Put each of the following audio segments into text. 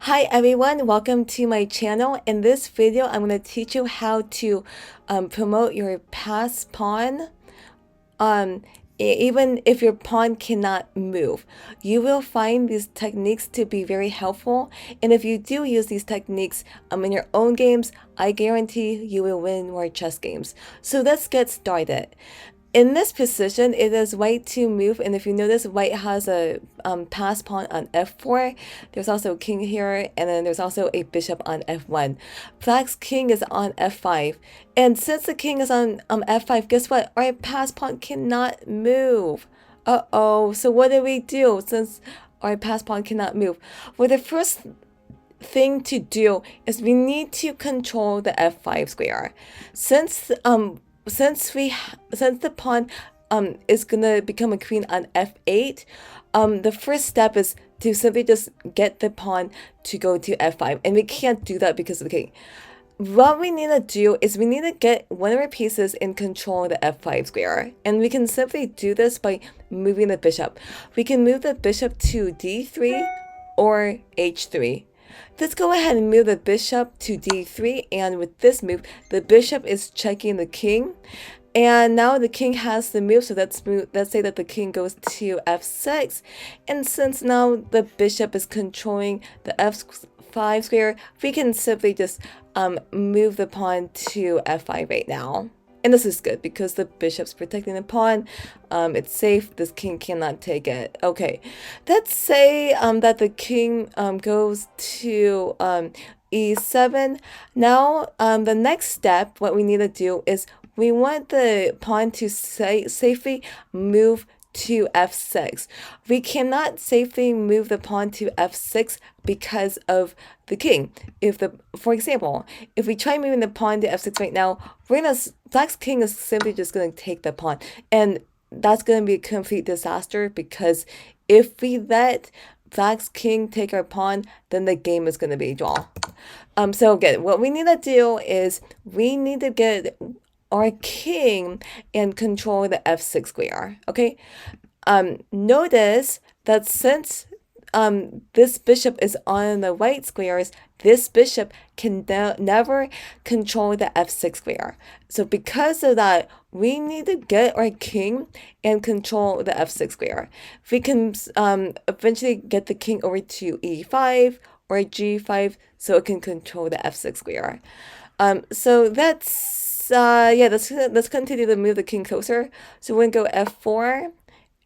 Hi everyone, welcome to my channel. In this video, I'm going to teach you how to promote your pass pawn. Um, Even if your pawn cannot move, you will find these techniques to be very helpful. And if you do use these techniques in your own games, I guarantee you will win more chess games. So let's get started. In this position, it is white to move, and if you notice, white has a pass pawn on f4. There's also a king here, and then there's also a bishop on f1. Black's king is on f5, and since the king is on f5, guess what? Our pass pawn cannot move. Uh-oh, so what do we do since our pass pawn cannot move? Well, the first thing to do is we need to control the f5 square. Since the pawn is gonna become a queen on f8, the first step is to simply just get the pawn to go to f5, and we can't do that because of the king. What we need to do is we need to get one of our pieces in control of the f5 square, and we can simply do this by moving the bishop. We can move the bishop to d3 or h3. Let's go ahead and move the bishop to d3, and with this move, the bishop is checking the king. And now the king has the move, so let's say that the king goes to f6. And since now the bishop is controlling the f5 square, we can simply just move the pawn to f5 right now. And this is good because the bishop's protecting the pawn. It's safe. This king cannot take it. Okay, let's say that the king goes to e7. Now, the next step, what we need to do is we want the pawn to safely move to f6. We cannot safely move the pawn to f6 because of the king. For example, if we try moving the pawn to f6 right now, Black's king is simply just gonna take the pawn, and that's gonna be a complete disaster because if we let Black's king take our pawn, then the game is gonna be a draw. So again, what we need to do is we need to get our king and control the f6 square. Okay, notice that since this bishop is on the white squares, this bishop can never control the f6 square. So because of that, we need to get our king and control the f6 square. We can eventually get the king over to e5 or g5 so it can control the f6 square. So let's continue to move the king closer. So we're gonna go f4.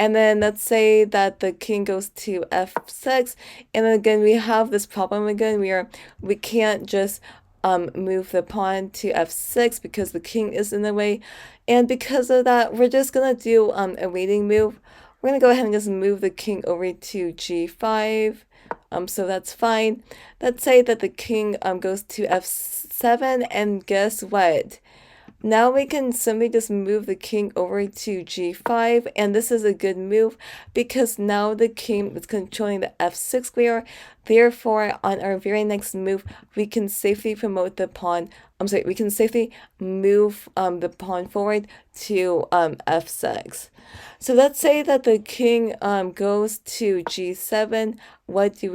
And then let's say that the king goes to f6, and then again we have this problem again where we can't just move the pawn to f6 because the king is in the way, and because of that we're just gonna do a waiting move. We're gonna go ahead and just move the king over to g5. So that's fine. Let's say that the king goes to f7, and guess what? Now we can simply just move the king over to g5, and this is a good move because now the king is controlling the f6 square. Therefore, on our very next move, we can safely promote the pawn. We can safely move the pawn forward to f6. So let's say that the king goes to g7. What do?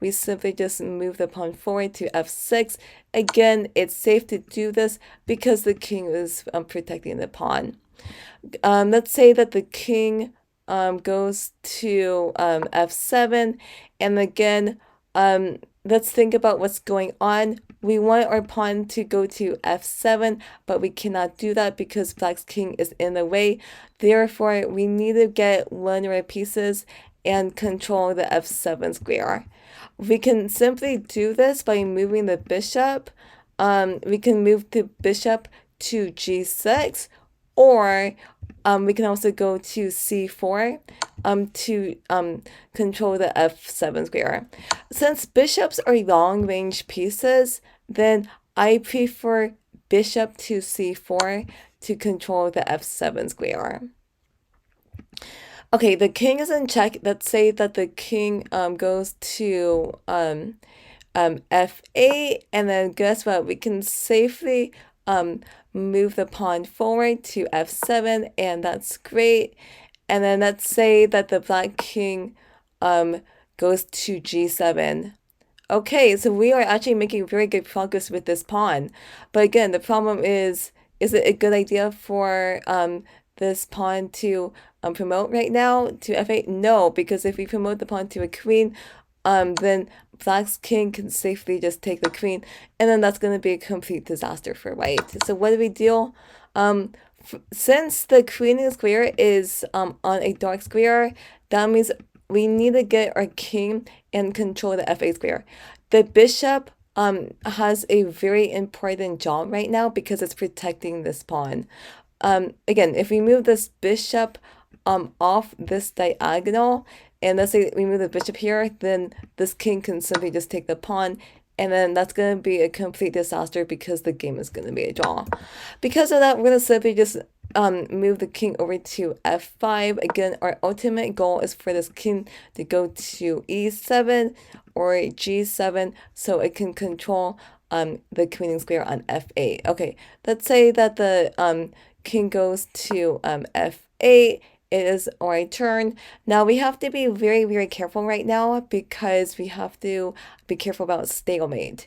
We simply just move the pawn forward to f6. Again, it's safe to do this because the king is protecting the pawn. Let's say that the king goes to f7, and again, let's think about what's going on. We want our pawn to go to f7, but we cannot do that because Black's king is in the way. Therefore, we need to get one of our pieces and control the f7 square. We can simply do this by moving the bishop. We can move the bishop to g6, or we can also go to c4 to control the f7 square. Since bishops are long-range pieces, then I prefer bishop to c4 to control the f7 square. Okay, the king is in check. Let's say that the king goes to f8, and then guess what? We can safely move the pawn forward to f7, and that's great. And then let's say that the Black king goes to g7. Okay, so we are actually making very good progress with this pawn. But again, the problem is it a good idea for this pawn to promote right now to f8? No, because if we promote the pawn to a queen, then Black's king can safely just take the queen, and then that's going to be a complete disaster for white. So what do we do? Um, since the queen square is on a dark square, that means we need to get our king and control the f8 square. The bishop has a very important job right now because it's protecting this pawn. Again, if we move this bishop off this diagonal, and let's say we move the bishop here, then this king can simply just take the pawn, and then that's going to be a complete disaster because the game is going to be a draw. Because of that, we're going to simply just move the king over to f5. Again, our ultimate goal is for this king to go to e7 or g7 so it can control the queen square on f8. Okay, let's say that the king goes to f8. It is our turn. Now we have to be very, very careful right now because we have to be careful about stalemate.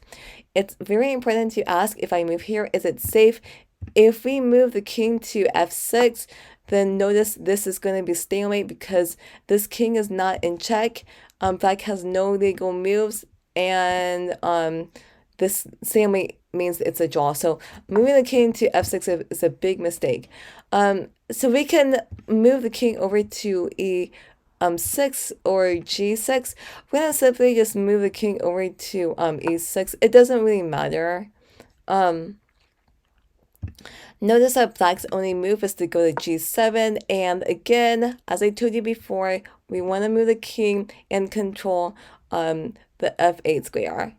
It's very important to ask, if I move here, is it safe? If we move the king to f6, then notice this is going to be stalemate because this king is not in check. Black has no legal moves, and this stalemate means it's a draw. So moving the king to f6 is a big mistake. So we can move the king over to e6 or g6. We're going to simply just move the king over to e6. It doesn't really matter. Notice that Black's only move is to go to g7, and again, as I told you before, we want to move the king and control the f8 square.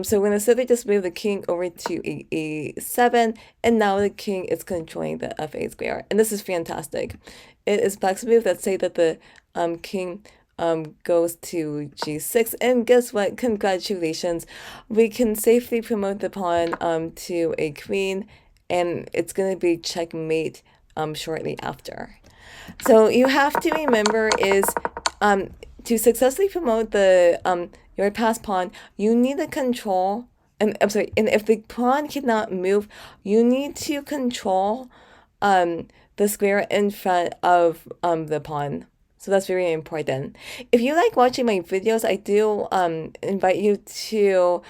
So we're going to simply just move the king over to e7, and now the king is controlling the f8 square, and this is fantastic. It is Black's move that say that the king goes to g6, and guess what? Congratulations, we can safely promote the pawn to a queen, and it's going to be checkmate shortly after. So you have to remember is to successfully promote the your passed pawn, you need to control, and I'm sorry, and if the pawn cannot move, you need to control the square in front of the pawn. So that's very important. If you like watching my videos, I do invite you to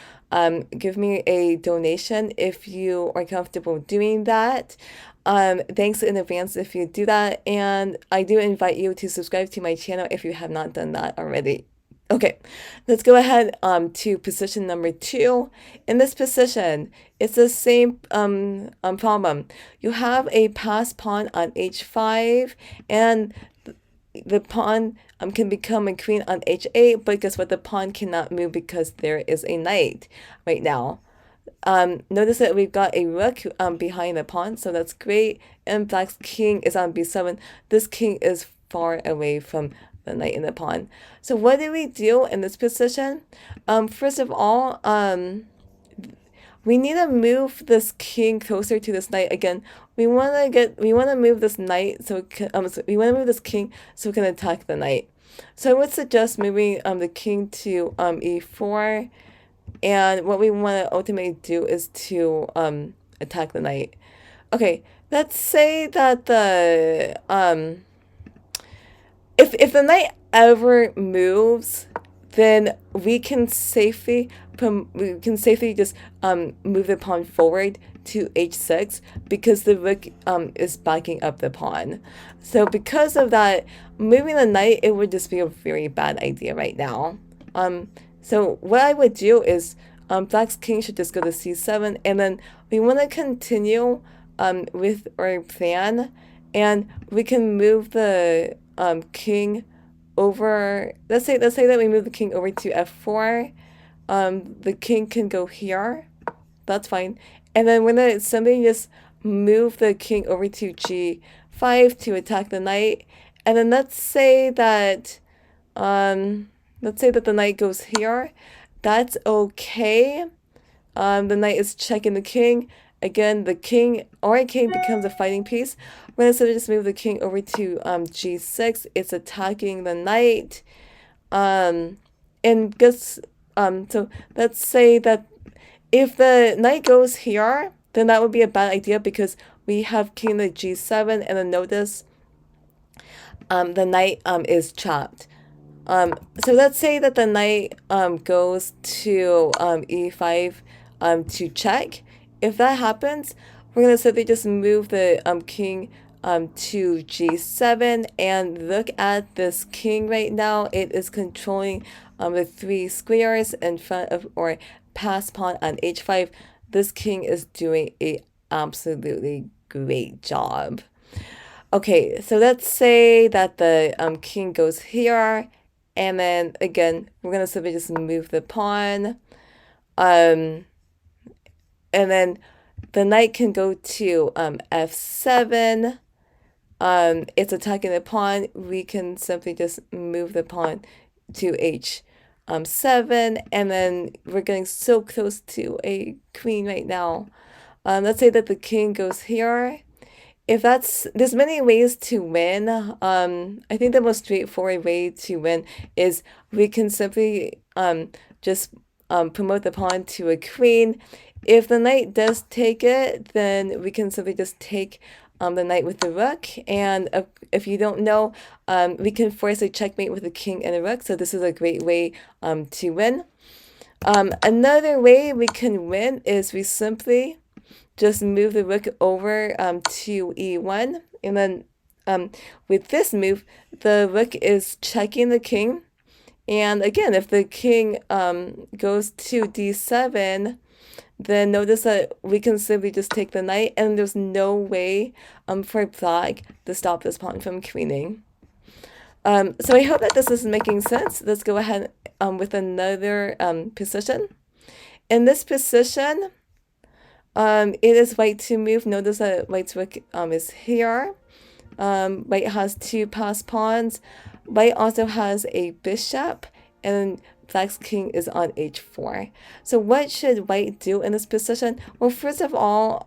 give me a donation if you are comfortable doing that. Thanks in advance if you do that, and I do invite you to subscribe to my channel if you have not done that already. Okay, let's go ahead to position number 2. In this position, it's the same problem. You have a passed pawn on h5, and the pawn can become a queen on h8, but guess what? The pawn cannot move because there is a knight right now. Notice that we've got a rook behind the pawn, so that's great. And Black's king is on b7. This king is far away from the knight and the pawn. So what do we do in this position? First of all, we need to move this king closer to this knight. Again, we want to move this knight so, we want to move this king so we can attack the knight. So I would suggest moving the king to e4. And what we want to ultimately do is to attack the knight. Okay, let's say that the if the knight ever moves, then we can safely just move the pawn forward to h6 because the rook is backing up the pawn. So because of that, moving the knight, it would just be a very bad idea right now. So what I would do is Black's king should just go to c7, and then we want to continue with our plan, and we can move the king over. Let's say that we move the king over to f4. The king can go here. That's fine. And then when somebody just move the king over to g5 to attack the knight, and then let's say that the knight goes here. That's okay. The knight is checking the king. Again, the king becomes a fighting piece. We're going to just move the king over to g6. It's attacking the knight. And guess So let's say that if the knight goes here, then that would be a bad idea because we have king to g7, and then notice the knight is trapped. So let's say that the knight goes to e5 to check. If that happens, we're going to simply just move the king to g7, and look at this king right now. It is controlling the three squares in front of, or past pawn on h5. This king is doing a absolutely great job. Okay, so let's say that the king goes here, and then again, we're gonna simply just move the pawn. And then the knight can go to f7. It's attacking the pawn. We can simply just move the pawn to h7, and then we're getting so close to a queen right now. Let's say that the king goes here. If that's, there's many ways to win. I think the most straightforward way to win is we can simply just promote the pawn to a queen. If the knight does take it, then we can simply just take the knight with the rook. And if you don't know, we can force a checkmate with the king and the rook. So this is a great way to win. Another way we can win is we simply just move the rook over to e1, and then with this move, the rook is checking the king. And again, if the king goes to d7, then notice that we can simply just take the knight, and there's no way for black to stop this pawn from queening. So I hope that this is making sense. Let's go ahead with another position. In this position, it is white to move. Notice that white's rook is here. White has two passed pawns. White also has a bishop, and black's king is on h4. So what should white do in this position? Well, first of all,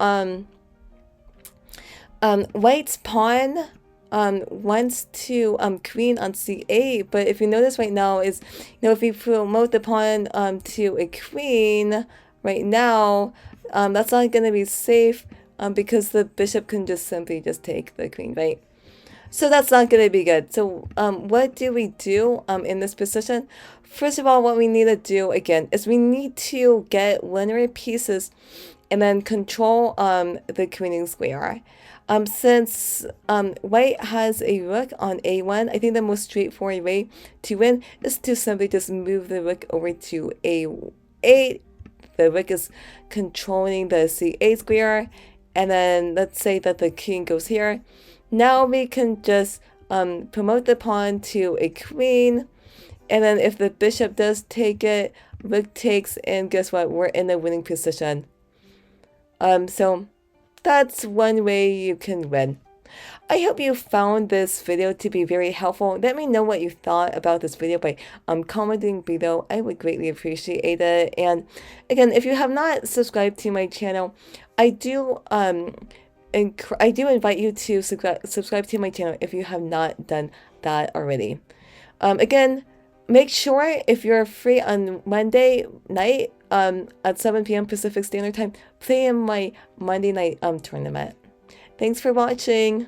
white's pawn wants to queen on c8, but if you notice right now is, if we promote the pawn to a queen right now, that's not going to be safe because the bishop can just simply just take the queen, right? So that's not going to be good. So what do we do in this position? First of all, what we need to do again is we need to get linear pieces and then control the queening square. Since white has a rook on a1, I think the most straightforward way to win is to simply just move the rook over to a8. The rook is controlling the c8 square, and then let's say that the king goes here. Now we can just promote the pawn to a queen, and then if the bishop does take it, rook takes, and guess what? We're in a winning position. So that's one way you can win. I hope you found this video to be very helpful. Let me know what you thought about this video by commenting below. I would greatly appreciate it. And again, if you have not subscribed to my channel, I do invite you to subscribe to my channel if you have not done that already. Again, make sure if you're free on Monday night at 7 p.m. Pacific Standard Time, play in my Monday night tournament. Thanks for watching.